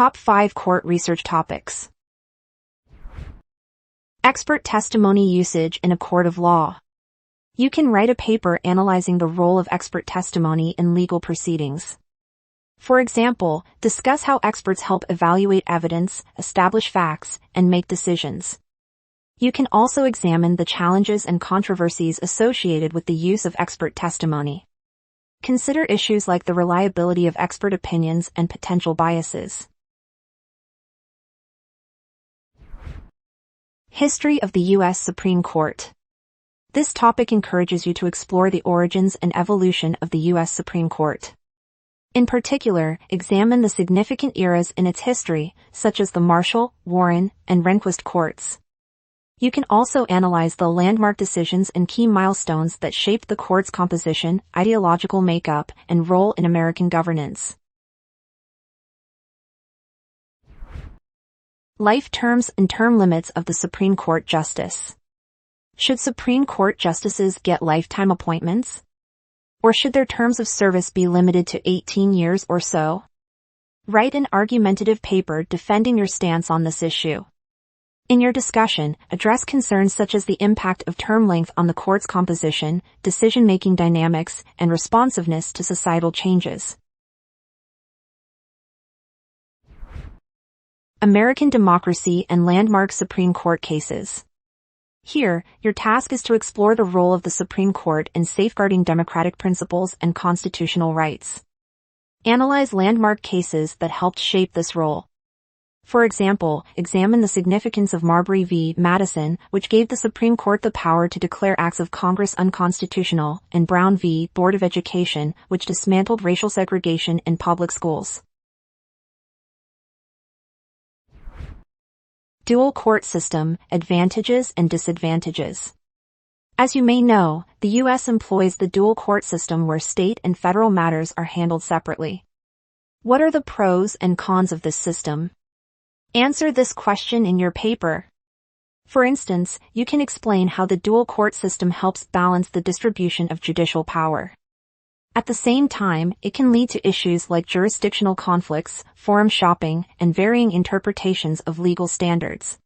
Top 5 Court Research Topics. Expert testimony usage in a court of law. You can write a paper analyzing the role of expert testimony in legal proceedings. For example, discuss how experts help evaluate evidence, establish facts, and make decisions. You can also examine the challenges and controversies associated with the use of expert testimony. Consider issues like the reliability of expert opinions and potential biases. History of the U.S. Supreme Court. This topic encourages you to explore the origins and evolution of the U.S. Supreme Court. In particular, examine the significant eras in its history, such as the Marshall, Warren, and Rehnquist courts. You can also analyze the landmark decisions and key milestones that shaped the court's composition, ideological makeup, and role in American governance. Life terms and term limits of the Supreme Court Justice. Should Supreme Court justices get lifetime appointments? Or should their terms of service be limited to 18 years or so? Write an argumentative paper defending your stance on this issue. In your discussion, address concerns such as the impact of term length on the court's composition, decision-making dynamics, and responsiveness to societal changes. American democracy and landmark Supreme Court cases. Here, your task is to explore the role of the Supreme Court in safeguarding democratic principles and constitutional rights. Analyze landmark cases that helped shape this role. For example, examine the significance of Marbury v. Madison, which gave the Supreme Court the power to declare acts of Congress unconstitutional, and Brown v. Board of Education, which dismantled racial segregation in public schools. Dual court system, advantages and disadvantages. As you may know, the U.S. employs the dual court system where state and federal matters are handled separately. What are the pros and cons of this system? Answer this question in your paper. For instance, you can explain how the dual court system helps balance the distribution of judicial power. At the same time, it can lead to issues like jurisdictional conflicts, forum shopping, and varying interpretations of legal standards.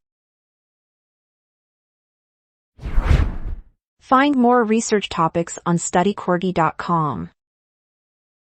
Find more research topics on studycorgi.com.